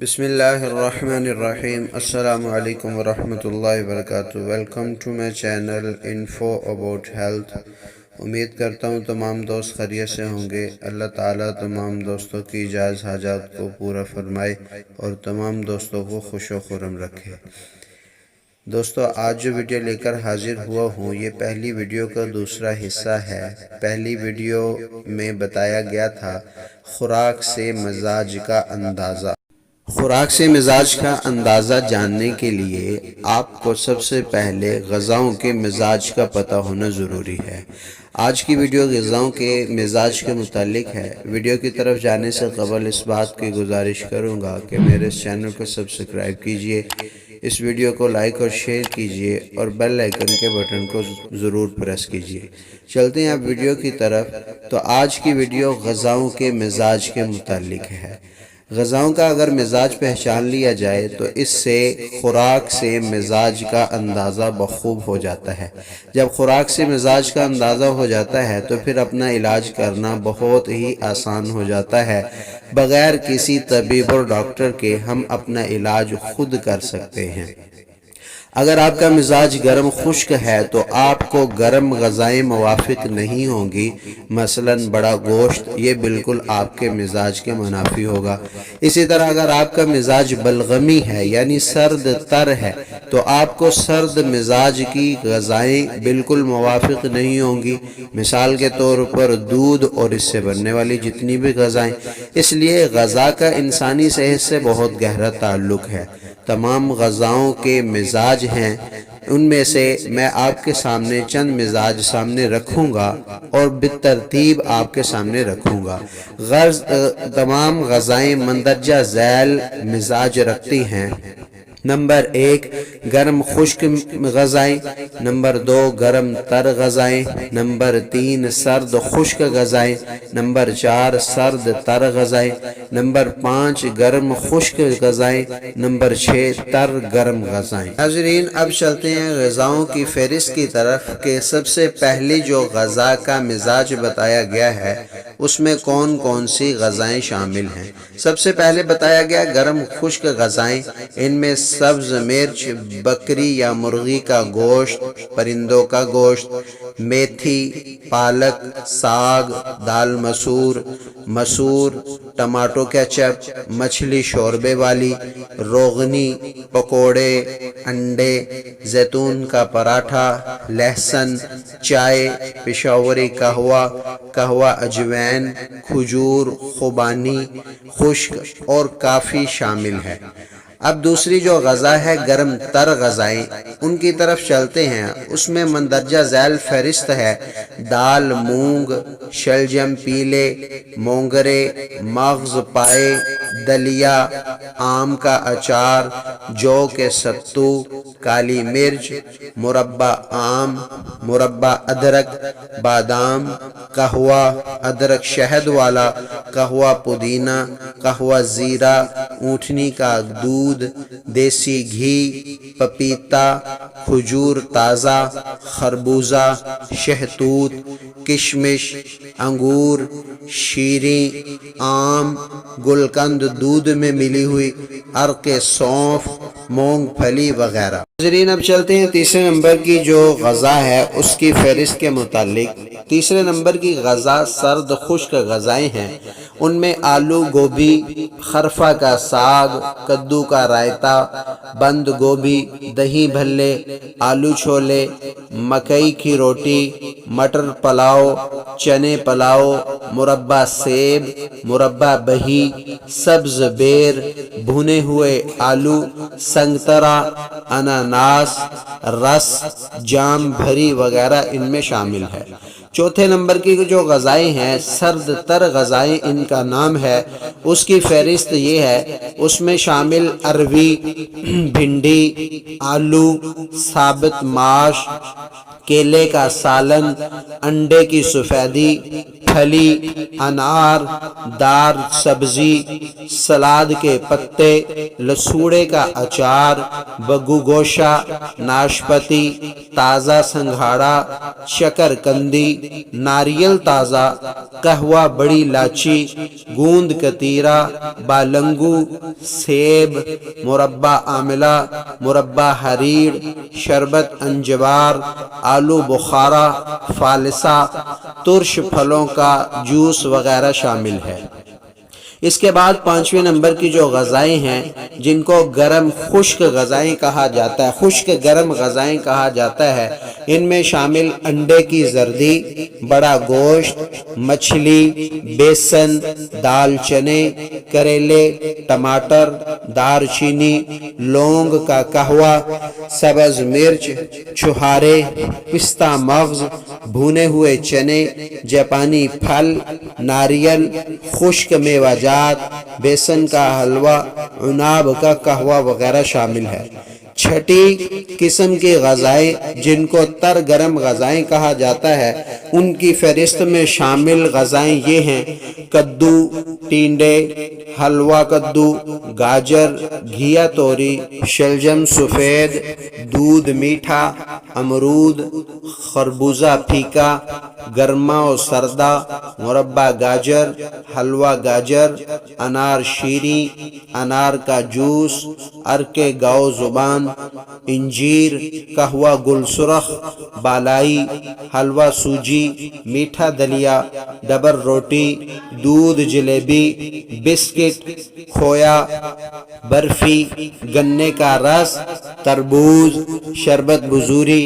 بسم اللہ الرحمن الرحیم۔ السلام علیکم ورحمۃ اللہ وبرکاتہ۔ Welcome to my channel info about health. امید کرتا ہوں تمام دوست خیریت سے ہوں گے۔ اللہ تعالیٰ تمام دوستوں کی جائز حاجات کو پورا فرمائے اور تمام دوستوں کو خوش و خرم رکھے۔ دوستو، آج جو ویڈیو لے کر حاضر ہوا ہوں یہ پہلی ویڈیو کا دوسرا حصہ ہے۔ پہلی ویڈیو میں بتایا گیا تھا خوراک سے مزاج کا اندازہ۔ خوراک سے مزاج کا اندازہ جاننے کے لیے آپ کو سب سے پہلے غذاؤں کے مزاج کا پتہ ہونا ضروری ہے۔ آج کی ویڈیو غذاؤں کے مزاج کے متعلق ہے۔ ویڈیو کی طرف جانے سے قبل اس بات کی گزارش کروں گا کہ میرے اس چینل کو سبسکرائب کیجئے، اس ویڈیو کو لائک اور شیئر کیجئے اور بیل آئیکن کے بٹن کو ضرور پریس کیجئے۔ چلتے ہیں اب ویڈیو کی طرف۔ تو آج کی ویڈیو غذاؤں کے مزاج کے متعلق ہے۔ غذاؤں کا اگر مزاج پہچان لیا جائے تو اس سے خوراک سے مزاج کا اندازہ بخوب ہو جاتا ہے۔ جب خوراک سے مزاج کا اندازہ ہو جاتا ہے تو پھر اپنا علاج کرنا بہت ہی آسان ہو جاتا ہے۔ بغیر کسی طبیب اور ڈاکٹر کے ہم اپنا علاج خود کر سکتے ہیں۔ اگر آپ کا مزاج گرم خشک ہے تو آپ کو گرم غذائیں موافق نہیں ہوں گی، مثلاً بڑا گوشت، یہ بالکل آپ کے مزاج کے منافی ہوگا۔ اسی طرح اگر آپ کا مزاج بلغمی ہے یعنی سرد تر ہے تو آپ کو سرد مزاج کی غذائیں بالکل موافق نہیں ہوں گی، مثال کے طور پر دودھ اور اس سے بننے والی جتنی بھی غذائیں۔ اس لیے غذا کا انسانی صحت سے بہت گہرا تعلق ہے۔ تمام غذاؤں کے مزاج ہیں، ان میں سے میں آپ کے سامنے چند مزاج سامنے رکھوں گا اور بالترتیب آپ کے سامنے رکھوں گا۔ تمام غذائیں مندرجہ ذیل مزاج رکھتی ہیں۔ نمبر 1 گرم خشک غذائیں، نمبر 2 گرم تر غذائیں، نمبر 3 سرد خشک غذائیں، نمبر 4 سرد تر غذائیں، نمبر 5 گرم خشک غذائیں، نمبر 6 تر گرم غذائیں۔ ناظرین، اب چلتے ہیں غذاؤں کی فہرست کی طرف کہ سب سے پہلی جو غذا کا مزاج بتایا گیا ہے اس میں کون کون سی غذائیں شامل ہیں۔ سب سے پہلے بتایا گیا گرم خشک غذائیں۔ ان میں سبز مرچ، بکری یا مرغی کا گوشت، پرندوں کا گوشت، میتھی، پالک، ساگ، دال مسور، ٹماٹو کیچپ، مچھلی شوربے والی، روغنی، پکوڑے، انڈے، زیتون کا پراٹھا، لہسن، چائے، پشاوری قہوہ اجوین، کھجور، خوبانی، خشک اور کافی شامل ہے۔ اب دوسری جو غذا ہے گرم تر غذائیں، ان کی طرف چلتے ہیں۔ اس میں مندرجہ ذیل فہرست ہے دال، مونگ، شلجم پیلے، مونگرے، مغز پائے، دلیا، آم کا اچار، جو کے ستو، کالی مرچ، مربع آم، مربع ادرک، بادام، قہوہ ادرک شہد والا، قہوہ پودینہ، قہوہ زیرہ، اونٹنی کا دودھ، دیسی گھی، پپیتا، کھجور تازہ، خربوزہ، شہتوت، کشمش، انگور، شیریں، آم، گلقند دودھ میں ملی ہوئی، عرق سونف، مونگ پھلی وغیرہ۔ ناظرین، اب چلتے ہیں تیسرے نمبر کی جو غذا ہے اس کی فہرست کے متعلق۔ تیسرے نمبر کی غذا سرد خشک غذائیں ہیں۔ ان میں آلو گوبھی، خرفہ کا ساگ، کدو کا رائتا، بند گوبھی، دہی بھلے، آلو چھولے، مکئی کی روٹی، مٹر پلاؤ، چنے پلاؤ، مربع سیب، مربع بہی، سبز بیر، بھنے ہوئے آلو، سنگترا، اناناس، رس، جام بھری وغیرہ ان میں شامل ہے۔ چوتھے نمبر کی جو غذائیں ہیں سرد تر غذائیں ان کا نام ہے، اس کی فہرست یہ ہے۔ اس میں شامل اروی، بھنڈی، آلو، ثابت ماش، کیلے کا سالن، انڈے کی سفیدی، پھلی، انار، دار سبزی، سلاد کے پتے، لسوڑے کا اچار، بگو گوشہ، ناشپتی، تازہ سنگھاڑا، شکر کندی، ناریل تازہ، قہوہ بڑی لاچی، گوند کتیرا، بالنگو، سیب، مربع آملہ، مربع حریر، شربت انجبار، آلو بخارا، فالسا، ترش پھلوں کا جوس وغیرہ شامل ہے۔ اس کے بعد 5ویں نمبر کی جو غذائیں ہیں جن کو گرم خشک غذائیں کہا جاتا ہے، خشک گرم غذائیں کہا جاتا ہے، ان میں شامل انڈے کی زردی، بڑا گوشت، مچھلی، بیسن، دال چنے، کریلے، ٹماٹر، دار چینی، لونگ کا قہوہ، سبز مرچ، چھہارے، پستہ مغز، بھونے ہوئے چنے، جاپانی پھل، ناریل، خشک میوہ جات، بیسن کا حلوہ، عناب کا قہوہ وغیرہ شامل ہے۔ 6 قسم کی غذائیں جن کو تر گرم غذائیں کہا جاتا ہے، ان کی فہرست میں شامل غذائیں یہ ہیں: کدو، ٹینڈے، حلوہ کدو، گاجر، گھیا توری، شلجم سفید، دودھ میٹھا، امرود، خربوزہ پھیکا، گرما و سردہ، مربع گاجر، حلوہ گاجر، انار شیریں، انار کا جوس، ارک گاؤ زبان، انجیر، قہوہ گل سرخ، بالائی، حلوہ سوجی، میٹھا دلیا، ڈبر روٹی، دودھ جلیبی، بسکٹ، کھویا، برفی، گنے کا رس، تربوز، شربت بزوری،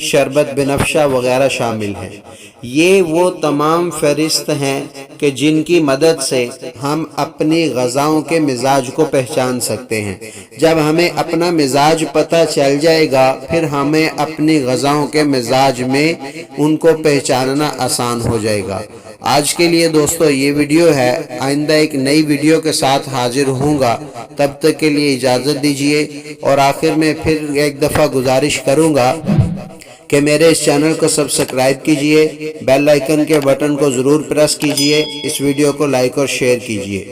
شربت بنفشہ وغیرہ شامل ہیں۔ یہ وہ تمام فہرست ہیں کہ جن کی مدد سے ہم اپنی غذاؤں کے مزاج کو پہچان سکتے ہیں۔ جب ہمیں اپنا مزاج پتہ چل جائے گا، پھر ہمیں اپنی غذاؤں کے مزاج میں ان کو پہچاننا آسان ہو جائے گا۔ آج کے لیے دوستو یہ ویڈیو ہے، آئندہ ایک نئی ویڈیو کے ساتھ حاضر ہوں گا، تب تک کے لیے اجازت دیجیے۔ اور آخر میں پھر ایک دفعہ گزارش کروں گا کہ میرے اس چینل کو سبسکرائب کیجئے، بیل آئیکن کے بٹن کو ضرور پریس کیجئے، اس ویڈیو کو لائک اور شیئر کیجئے۔